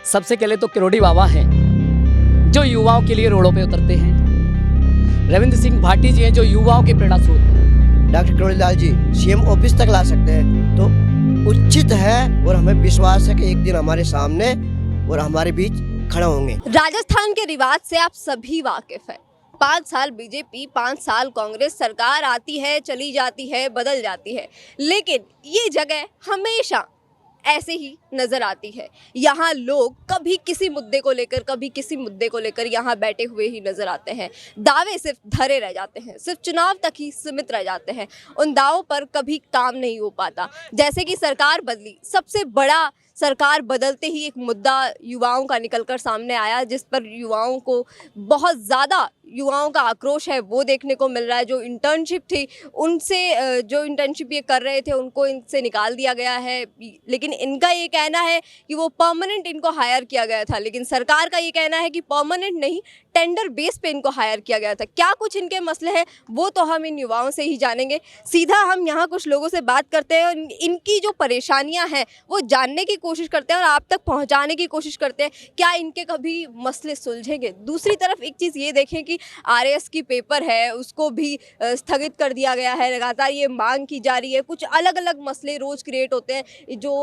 सबसे पहले तो किरोड़ी बाबा हैं जो युवाओं के लिए रोडों पे उतरते हैं। रविंद्र सिंह भाटी जी हैं जो युवाओं के प्रेरणा स्रोत हैं। Doctor Kirori Lal ji CM office तक ला सकते हैं तो उचित है और हमें विश्वास है कि एक दिन हमारे सामने और हमारे बीच खड़े होंगे। राजस्थान के रिवाज से आप सभी वाकिफ हैं। 5 साल बीजेपी, 5 साल कांग्रेस सरकार आती है, चली जाती है, बदल जाती है, लेकिन ये जगह हमेशा ऐसे ही नजर आती है। यहाँ लोग कभी किसी मुद्दे को लेकर, कभी किसी मुद्दे को लेकर यहाँ बैठे हुए ही नजर आते हैं। दावे सिर्फ धरे रह जाते हैं, सिर्फ चुनाव तक ही सीमित रह जाते हैं। उन दावों पर कभी काम नहीं हो पाता। जैसे कि सरकार बदली, सबसे बड़ा सरकार बदलते ही एक मुद्दा युवाओं का निकलकर सामने आया, जिस पर युवाओं को बहुत ज़्यादा युवाओं का आक्रोश है वो देखने को मिल रहा है। जो इंटर्नशिप थी उनसे, जो इंटर्नशिप ये कर रहे थे उनको इनसे निकाल दिया गया है, लेकिन इनका ये कहना है कि वो परमानेंट इनको हायर किया गया था, लेकिन सरकार का ये कहना है कि परमानेंट नहीं, टेंडर बेस पे इनको हायर किया गया था। क्या कुछ इनके मसले हैं वो तो हम इन युवाओं से ही जानेंगे। सीधा हम यहाँ कुछ लोगों से बात करते हैं और इनकी जो परेशानियाँ हैं वो जानने की कोशिश करते हैं और आप तक पहुँचाने की कोशिश करते हैं। क्या इनके कभी मसले सुलझेंगे? दूसरी तरफ एक चीज़ ये देखें कि आरएएस की पेपर है उसको भी स्थगित कर दिया गया है। लगातार ये मांग की जा रही है। कुछ अलग अलग मसले रोज़ क्रिएट होते हैं। जो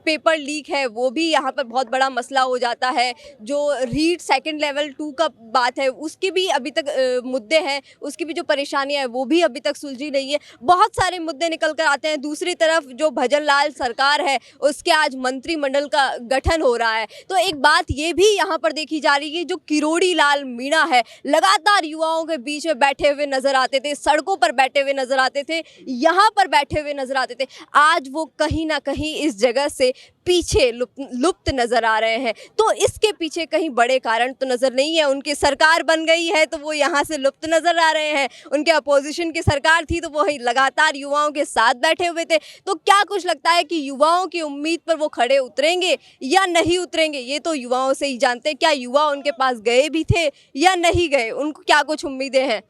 पेपर लीक है वो भी यहाँ पर बहुत बड़ा मसला हो जाता है। जो रीट सेकंड लेवल 2 का बात है उसकी भी अभी तक मुद्दे हैं, उसकी भी जो परेशानियाँ हैं वो भी अभी तक सुलझी नहीं है। बहुत सारे मुद्दे निकल कर आते हैं। दूसरी तरफ जो भजन लाल सरकार है उसके आज मंत्रिमंडल का गठन हो रहा है। तो एक बात ये भी यहाँ पर देखी जा रही है, जो किरोड़ी लाल मीणा है लगातार युवाओं के बीच में बैठे हुए नजर आते थे, सड़कों पर बैठे हुए नजर आते थे, यहाँ पर बैठे हुए नजर आते थे। आज वो कहीं ना कहीं इस जगह से पीछे लुप्त नजर आ रहे हैं। तो इसके पीछे कहीं बड़े कारण तो नजर नहीं है। उनकी सरकार बन गई है तो वो यहाँ से लुप्त नजर आ रहे हैं। उनके अपोजिशन की सरकार थी तो वो लगातार युवाओं के साथ बैठे हुए थे। तो क्या कुछ लगता है कि युवाओं की उम्मीद पर वो खड़े उतरेंगे या नहीं उतरेंगे? ये तो युवाओं से ही जानते हैं। क्या युवा उनके पास गए भी थे या नहीं गए? उनको क्या कुछ उम्मीदें हैं?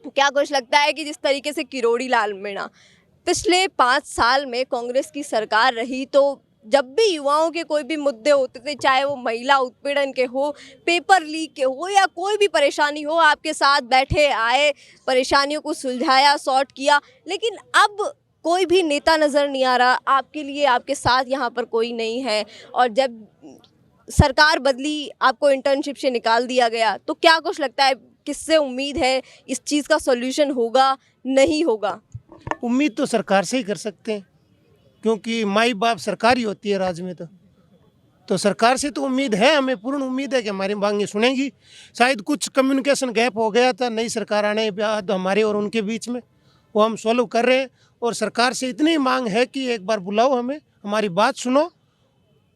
क्या कुछ लगता है कि जिस तरीके से किरोड़ी लाल मीणा पिछले 5 साल में कांग्रेस की सरकार रही, तो जब भी युवाओं के कोई भी मुद्दे होते थे, चाहे वो महिला उत्पीड़न के हो, पेपर लीक के हो या कोई भी परेशानी हो, आपके साथ बैठे आए, परेशानियों को सुलझाया, सॉर्ट किया। लेकिन अब कोई भी नेता नज़र नहीं आ रहा आपके लिए, आपके साथ यहाँ पर कोई नहीं है। और जब सरकार बदली, आपको इंटर्नशिप से निकाल दिया गया, तो क्या कुछ लगता है किससे उम्मीद है इस चीज़ का सॉल्यूशन होगा, नहीं होगा? उम्मीद तो सरकार से ही कर सकते हैं, क्योंकि माई बाप सरकार ही होती है राज्य में। तो सरकार से तो उम्मीद है, हमें पूर्ण उम्मीद है कि हमारी मांगें सुनेंगी। शायद कुछ कम्युनिकेशन गैप हो गया था नई सरकार आने के बाद हमारे और उनके बीच में, वो हम सॉल्व कर रहे हैं। और सरकार से इतनी मांग है कि एक बार बुलाओ हमें, हमारी बात सुनो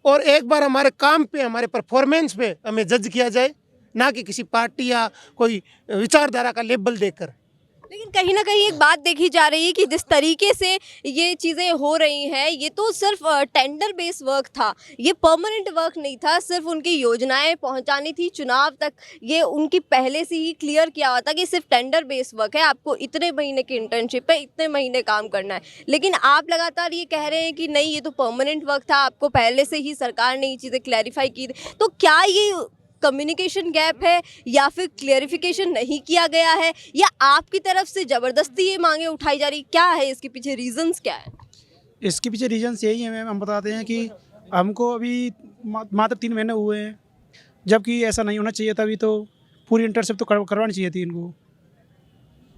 और एक बार हमारे काम पे, हमारे परफॉर्मेंस पे हमें जज किया जाए, ना कि किसी पार्टी या कोई विचारधारा का लेबल देकर। लेकिन कहीं ना कहीं एक बात देखी जा रही है कि जिस तरीके से ये चीज़ें हो रही हैं, ये तो सिर्फ टेंडर बेस वर्क था, ये परमानेंट वर्क नहीं था। सिर्फ उनकी योजनाएं पहुंचानी थी चुनाव तक, ये उनकी पहले से ही क्लियर किया हुआ था कि सिर्फ टेंडर बेस वर्क है, आपको इतने महीने की इंटर्नशिप है, इतने महीने काम करना है। लेकिन आप लगातार ये कह रहे हैं कि नहीं, ये तो परमानेंट वर्क था, आपको पहले से ही सरकार ने ये चीज़ें क्लैरिफाई की थी। तो क्या ये कम्युनिकेशन गैप है या फिर क्लेरिफिकेशन नहीं किया गया है, या आपकी तरफ से ज़बरदस्ती ये मांगे उठाई जा रही? क्या है इसके पीछे, रीजंस क्या है? इसके पीछे रीजंस यही है मैम, हम बताते हैं कि हमको अभी मात्र 3 महीने हुए हैं, जबकि ऐसा नहीं होना चाहिए था। अभी तो पूरी इंटर्नशिप तो करवानी चाहिए थी इनको।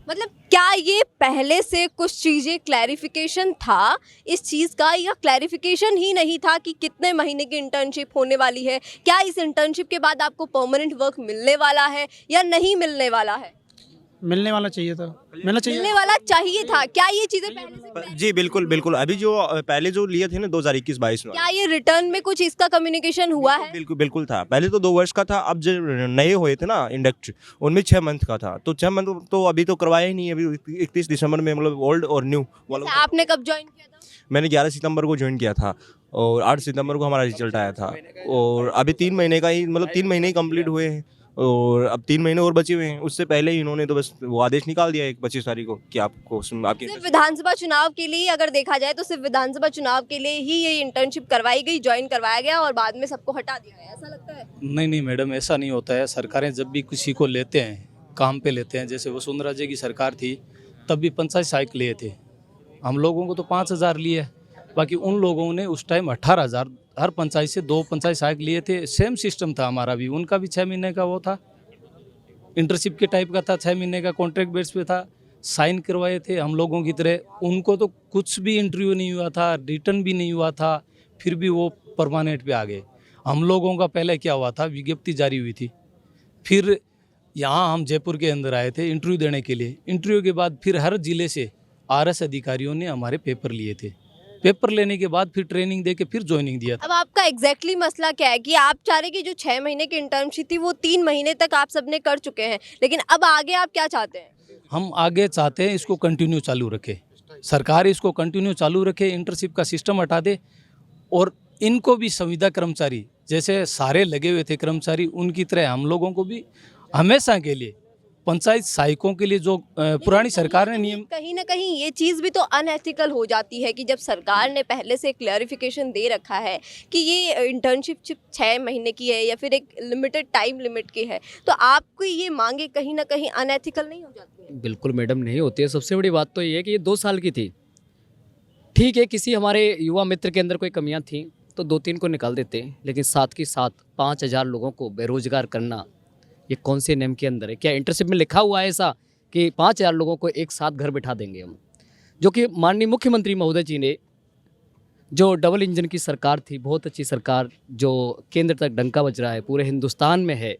मतलब क्या ये पहले से कुछ चीज़ें क्लैरिफिकेशन था इस चीज़ का, या क्लैरिफिकेशन ही नहीं था कि कितने महीने की इंटर्नशिप होने वाली है? क्या इस इंटर्नशिप के बाद आपको परमानेंट वर्क मिलने वाला है या नहीं मिलने वाला है? मिलने वाला चाहिए था, मिलना चाहिए, मिलने वाला चाहिए था। क्या ये चीज़ें पहले से clear- जी बिल्कुल बिल्कुल। अभी जो पहले जो लिए थे ना 2021-22 में, क्या ये रिटर्न में कुछ इसका कम्युनिकेशन हुआ है? बिल्कुल बिल्कुल था। पहले तो 2 वर्ष का था, अब जो नए हुए थे ना इंडक्ट, उनमें 6 मंथ का था। तो 6 मंथ तो अभी तो करवाया ही नहीं। अभी 31 दिसंबर में, मतलब ओल्ड और न्यू वालों अच्छा, आपने कब ज्वाइन किया था? मैंने 11 सितंबर को ज्वाइन किया था और 8 सितंबर को हमारा रिजल्ट आया था। और अभी 3 महीने का ही, मतलब 3 महीने ही कंप्लीट हुए हैं और अब 3 महीने और बचे हुए हैं। उससे पहले ही इन्होंने तो बस वो आदेश निकाल दिया है 25 तारीख को कि आपको आपके सिर्फ विधानसभा चुनाव के लिए अगर देखा जाए तो सिर्फ विधानसभा चुनाव के लिए ही ये इंटर्नशिप करवाई गई, ज्वाइन करवाया गया और बाद में सबको हटा दिया गया, ऐसा लगता है? नहीं मैडम, ऐसा नहीं होता है। सरकारें जब भी किसी को लेते हैं, काम पे लेते हैं, जैसे वसुंधरा जी की सरकार थी तब भी पंचायत सहायक लिए थे, हम लोगों को तो 5,000 लिए, बाकी उन लोगों ने उस टाइम 18,000 हर पंचायत से 2 पंचायत सहायक लिए थे। सेम सिस्टम था हमारा भी, उनका भी 6 महीने का वो था, इंटर्नशिप के टाइप का था, 6 महीने का कॉन्ट्रैक्ट बेस पे था, साइन करवाए थे हम लोगों की तरह। उनको तो कुछ भी इंटरव्यू नहीं हुआ था, रिटर्न भी नहीं हुआ था, फिर भी वो परमानेंट पे आ गए। हम लोगों का पहले क्या हुआ था, विज्ञप्ति जारी हुई थी, फिर यहाँ हम जयपुर के अंदर आए थे इंटरव्यू देने के लिए। इंटरव्यू के बाद फिर हर जिले से आरएस अधिकारियों ने हमारे पेपर लिए थे, पेपर लेने के बाद फिर ट्रेनिंग दे के फिर ज्वाइनिंग दिया था। अब आपका एग्जैक्टली मसला क्या है कि आप चाह रहे कि जो 6 महीने की इंटर्नशिप थी वो 3 महीने तक आप सबने कर चुके हैं, लेकिन अब आगे आप क्या चाहते हैं? हम आगे चाहते हैं इसको कंटिन्यू चालू रखे, सरकार इसको कंटिन्यू चालू रखे, इंटर्नशिप का सिस्टम हटा दे और इनको भी संविदा कर्मचारी जैसे सारे लगे हुए थे कर्मचारी, उनकी तरह हम लोगों को भी हमेशा के लिए पंचायत सहायकों के लिए जो पुरानी सरकार ने नियम, कहीं ना कहीं ये चीज़ भी तो अनएथिकल हो जाती है कि जब सरकार ने पहले से क्लैरिफिकेशन दे रखा है कि ये इंटर्नशिप 6 महीने की है या फिर एक लिमिटेड टाइम लिमिट की है, तो आपको ये मांगे कहीं ना कहीं अनएथिकल नहीं हो जाती है? बिल्कुल मैडम नहीं होती है। सबसे बड़ी बात तो ये है कि ये 2 साल की थी। ठीक है, किसी हमारे युवा मित्र के अंदर कोई कमियां थी तो 2-3 को निकाल देते, लेकिन साथ के साथ 5,000 लोगों को बेरोजगार करना ये कौन से नियम के अंदर है? क्या इंटर्नशिप में लिखा हुआ है ऐसा कि 5,000 लोगों को एक साथ घर बिठा देंगे हम? जो कि माननीय मुख्यमंत्री महोदय जी ने, जो डबल इंजन की सरकार थी, बहुत अच्छी सरकार, जो केंद्र तक डंका बज रहा है, पूरे हिंदुस्तान में है,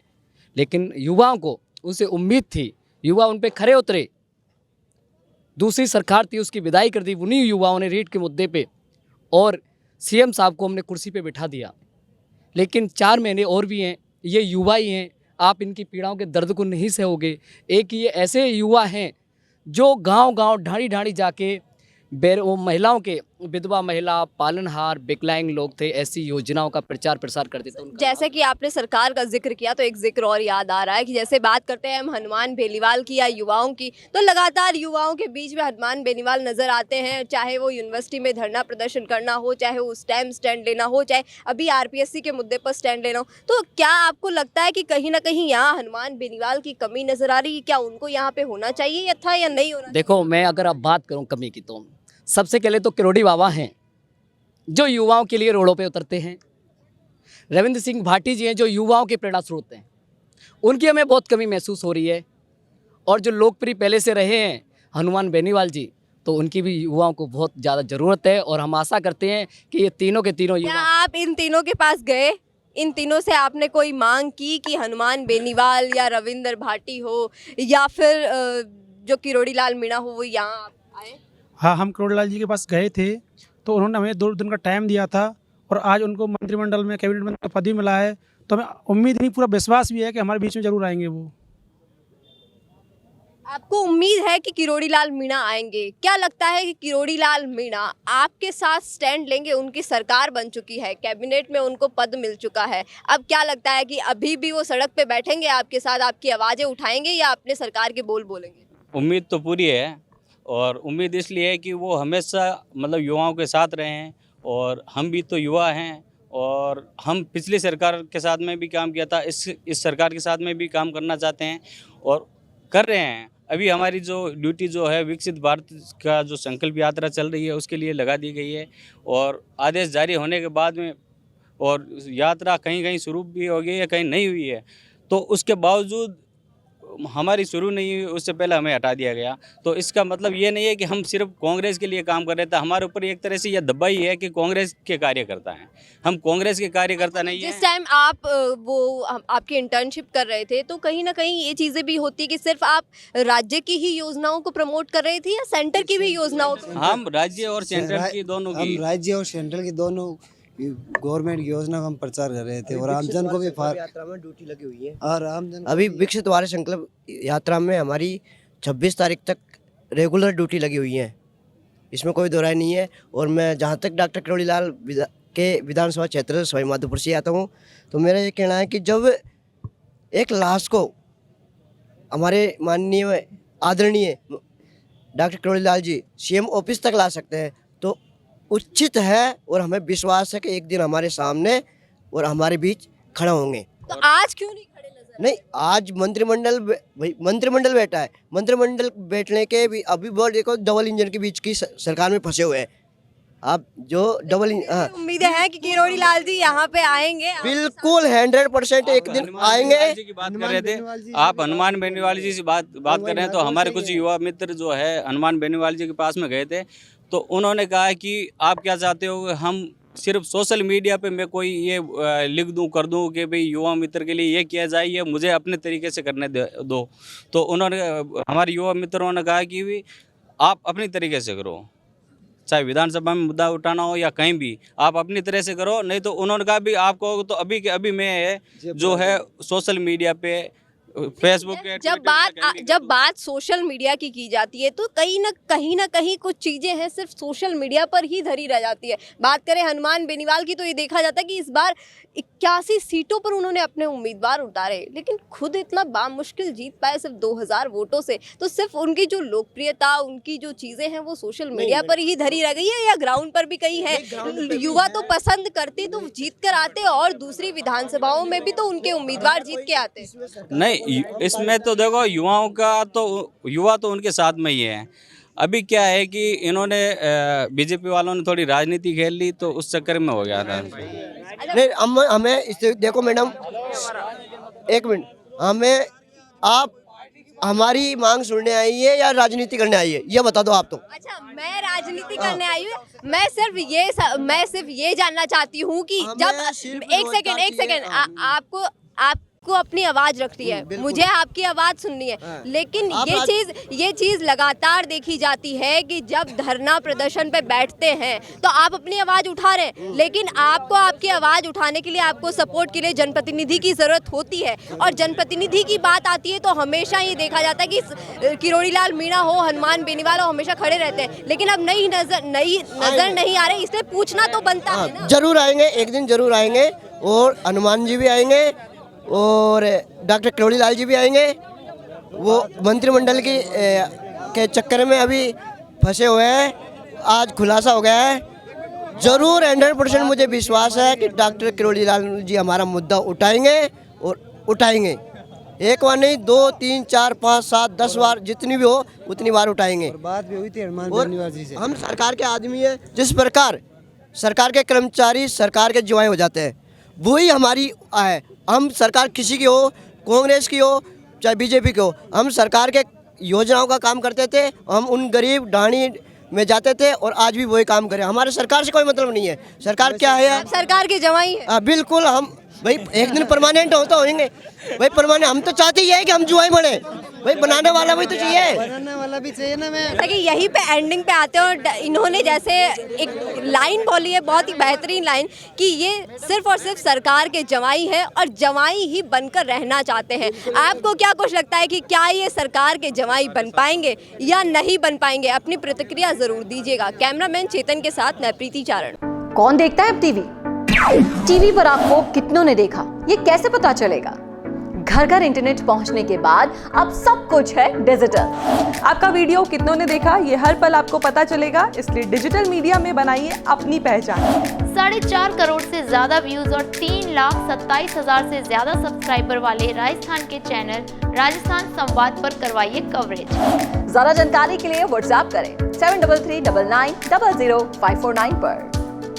लेकिन युवाओं को उनसे उम्मीद थी, युवा उन पे खरे उतरे। दूसरी सरकार थी, उसकी विदाई कर दी उन्हीं युवाओं ने रीट के मुद्दे पे, और सीएम साहब को हमने कुर्सी पे बिठा दिया। लेकिन 4 महीने और भी हैं, ये युवा ही हैं, आप इनकी पीड़ाओं के दर्द को नहीं सहोगे। एक ये ऐसे युवा हैं जो गांव-गांव ढाणी-ढाणी जाके वो महिलाओं के, विधवा महिला, पालनहार, विकलांग लोग थे, ऐसी योजनाओं का प्रचार प्रसार करते थे। जैसे कि आपने सरकार का जिक्र किया तो एक जिक्र और याद आ रहा है कि जैसे बात करते हैं हम हनुमान बेनीवाल की या युवाओं की, तो लगातार युवाओं के बीच में हनुमान बेनीवाल नजर आते हैं, चाहे वो यूनिवर्सिटी में धरना प्रदर्शन करना हो, चाहे वो स्टैंड लेना हो, चाहे अभी आरपीएससी के मुद्दे पर स्टैंड लेना हो। तो क्या आपको लगता है कि कहीं ना कहीं यहाँ हनुमान बेनीवाल की कमी नजर आ रही है? क्या उनको यहाँ पे होना चाहिए था या नहीं होना? देखो, मैं अगर अब बात करूँ कमी की, तो सबसे पहले तो किरोड़ी बाबा हैं जो युवाओं के लिए रोडों पे उतरते हैं। रविंद्र सिंह भाटी जी हैं जो युवाओं के प्रेरणा स्रोत हैं। उनकी हमें बहुत कमी महसूस हो रही है। और जो लोकप्रिय पहले से रहे हैं हनुमान बेनीवाल जी, तो उनकी भी युवाओं को बहुत ज़्यादा ज़रूरत है। और हम आशा करते हैं कि ये तीनों के तीनों क्या युवा। आप इन तीनों के पास गए? इन तीनों से आपने कोई मांग की कि हनुमान बेनीवाल या रविंद्र भाटी हो या फिर जो किरोड़ी लाल मीणा हो वो यहाँ आए? हाँ, हम करोड़लाल जी के पास गए थे तो उन्होंने हमें 2 दिन का टाइम दिया था और आज उनको मंत्रिमंडल में, कैबिनेट मंत्री का पद भी मिला है, तो हमें उम्मीद नहीं, पूरा विश्वास भी है कि हमारे बीच में जरूर आएंगे वो। आपको उम्मीद है कि किरोड़ी लाल मीणा आएंगे? क्या लगता है कि किरोड़ी लाल मीणा आपके साथ स्टैंड लेंगे? उनकी सरकार बन चुकी है, कैबिनेट में उनको पद मिल चुका है, अब क्या लगता है कि अभी भी वो सड़क पे बैठेंगे आपके साथ, आपकी आवाज़ें उठाएंगे या अपने सरकार के बोल बोलेंगे? उम्मीद तो पूरी है, और उम्मीद इसलिए है कि वो हमेशा मतलब युवाओं के साथ रहे हैं, और हम भी तो युवा हैं, और हम पिछली सरकार के साथ में भी काम किया था, इस सरकार के साथ में भी काम करना चाहते हैं और कर रहे हैं। अभी हमारी जो ड्यूटी जो है विकसित भारत का जो संकल्प यात्रा चल रही है उसके लिए लगा दी गई है, और आदेश जारी होने के बाद में, और यात्रा कहीं कहीं शुरू भी हो गई है, कहीं नहीं हुई है, तो उसके बावजूद हमारी शुरू नहीं हुई, उससे पहले हमें हटा दिया गया। तो इसका मतलब ये नहीं है कि हम सिर्फ कांग्रेस के लिए काम कर रहे थे, हमारे ऊपर एक तरह से यह दबाई है कि कांग्रेस के कार्यकर्ता हैं, हम कांग्रेस के कार्यकर्ता नहीं हैं। जिस टाइम आप आपकी इंटर्नशिप कर रहे थे तो कहीं ना कहीं ये चीज़ें भी होती कि सिर्फ आप राज्य की ही योजनाओं को प्रमोट कर रहे थे या सेंटर की भी योजनाओं को? हम राज्य और सेंट्रल की दोनों की, हम राज्य और सेंट्रल की दोनों गवर्नमेंट योजना का हम प्रचार कर रहे थे, और आमजन को भी यात्रा में ड्यूटी लगी हुई है। और आमजन अभी विकसित भारत संकल्प यात्रा में हमारी 26 तारीख तक रेगुलर ड्यूटी लगी हुई है, इसमें कोई दो राय नहीं है। और मैं जहाँ तक डॉक्टर किरोड़ी लाल के विधानसभा क्षेत्र सवाई माधोपुर से आता हूँ, तो मेरा ये कहना है कि जब एक लाश को हमारे माननीय आदरणीय डॉक्टर किरोड़ीलाल जी सीएम ऑफिस तक ला सकते हैं, तो उचित है और हमें विश्वास है कि एक दिन हमारे सामने और हमारे बीच खड़ा होंगे। तो आज क्यों नहीं खड़े नजर? नहीं, आज मंत्रिमंडल बैठा है, मंत्रिमंडल बैठने के भी अभी बोल देखो डबल इंजन के बीच की सरकार में फंसे हुए हैं। आप जो डबल उम्मीदें हैं कि किरोड़ी लाल जी यहाँ पे आएंगे? बिल्कुल 100% एक दिन आएंगे। की बात कर रहे थे आप, हनुमान बेनीवाल जी से बात कर रहे हैं, तो हमारे कुछ युवा मित्र जो है हनुमान बेनीवाल जी के पास में गए थे, तो उन्होंने कहा कि आप क्या चाहते हो, हम सिर्फ सोशल मीडिया पे मैं कोई ये लिख दूं कर दूं कि भाई युवा मित्र के लिए ये किया जाए, ये मुझे अपने तरीके से करने दो। तो उन्होंने, हमारे युवा मित्रों ने कहा कि भी आप अपनी तरीके से करो, चाहे विधानसभा में मुद्दा उठाना हो या कहीं भी, आप अपनी तरह से करो। नहीं तो उन्होंने कहा भी आपको तो अभी के अभी मैं जो है सोशल मीडिया पे फेसबुक पे जब बात सोशल मीडिया की जाती है तो कहीं ना कहीं कुछ चीज़ें हैं सिर्फ सोशल मीडिया पर ही धरी रह जाती है। बात करें हनुमान बेनीवाल की तो ये देखा जाता है कि इस बार 81 सीटों पर उन्होंने अपने उम्मीदवार उतारे, लेकिन खुद इतना बामुश्किल जीत पाए सिर्फ 2000 वोटों से। तो सिर्फ उनकी जो लोकप्रियता, उनकी जो चीज़ें हैं वो सोशल मीडिया पर ही धरी रह गई है या ग्राउंड पर भी कहीं है? युवा तो पसंद करते तो जीत कर आते और दूसरी विधानसभाओं में भी तो उनके उम्मीदवार जीत के आते। नहीं, इसमें तो देखो युवाओं का तो युवा तो उनके साथ में ही है। अभी क्या है कि इन्होंने बीजेपी वालों ने थोड़ी राजनीति खेल ली, तो उस चक्कर में हो गया था। नहीं, हमें इससे देखो मैडम, एक मिनट, हमें आप हमारी मांग सुनने आई है या राजनीति करने आई है, ये बता दो आप तो। अच्छा, मैं राजनीति करने आई हूँ। मैं सिर्फ ये जानना चाहती हूँ कि जब एक सेकंड आपको अपनी आवाज रखनी है, मुझे आपकी आवाज सुननी है, लेकिन ये चीज लगातार देखी जाती है कि जब धरना प्रदर्शन पे बैठते हैं तो आप अपनी आवाज उठा रहे हैं, लेकिन आपको आपकी आवाज उठाने के लिए, आपको सपोर्ट के लिए जनप्रतिनिधि की जरूरत होती है। और जनप्रतिनिधि की बात आती है तो हमेशा ये देखा जाता है कि किरोड़ीलाल मीणा हो, हनुमान बेनीवाल हो, हमेशा खड़े रहते हैं, लेकिन अब नई नजर नहीं आ रहे, इसलिए पूछना तो बनता है ना। जरूर आएंगे, एक दिन जरूर आएंगे, और हनुमान जी भी आएंगे और डॉक्टर किरोड़ीलाल जी भी आएंगे। वो मंत्रिमंडल के चक्कर में अभी फंसे हुए हैं, आज खुलासा हो गया है। ज़रूर 100% मुझे विश्वास है कि डॉक्टर किरोड़ीलाल जी हमारा मुद्दा उठाएंगे और उठाएंगे। एक बार नहीं, 2, 3, 4, 5, 7, 10 बार, जितनी भी हो उतनी बार उठाएंगे। बात भी हुई थी हनुमान और बेनीवाल जी से। हम सरकार के आदमी हैं, जिस प्रकार सरकार के कर्मचारी सरकार के जुआएं हो जाते हैं, वही हमारी है। हम सरकार किसी की हो, कांग्रेस की हो चाहे बीजेपी की हो, हम सरकार के योजनाओं का काम करते थे, हम उन गरीब ढाणी में जाते थे और आज भी वही काम करें। हमारे सरकार से कोई मतलब नहीं है। सरकार क्या है? सरकार की जमाई है। बिल्कुल, हम भाई एक दिन परमानेंट होता होंगे भाई, परमानेंट हम तो चाहते ही है कि हम जुआई बने भाई, बनाने वाला भी तो चाहिए, बनाने वाला भी चाहिए ना। मैं कि यहीं पे एंडिंग पे आते हैं और इन्होंने जैसे एक लाइन बोली है, बहुत ही बेहतरीन लाइन, कि ये सिर्फ और सिर्फ सरकार के जवाई है और जवाई ही बनकर रहना चाहते हैं। आपको क्या कुछ लगता है कि क्या ये सरकार के जवाई बन पाएंगे या नहीं बन पाएंगे? अपनी प्रतिक्रिया जरूर दीजिएगा। कैमरामैन चेतन के साथ मैं प्रीति चारण। कौन देखता है अब टीवी पर आपको कितनों ने देखा, ये कैसे पता चलेगा? घर घर इंटरनेट पहुंचने के बाद अब सब कुछ है डिजिटल। आपका वीडियो कितनों ने देखा ये हर पल आपको पता चलेगा, इसलिए डिजिटल मीडिया में बनाइए अपनी पहचान। 4.5 करोड़ से ज्यादा व्यूज और 3,27,000 से ज्यादा सब्सक्राइबर वाले राजस्थान के चैनल राजस्थान संवाद पर करवाइए कवरेज। ज्यादा जानकारी के लिए व्हाट्सएप करें 7339900549 पर।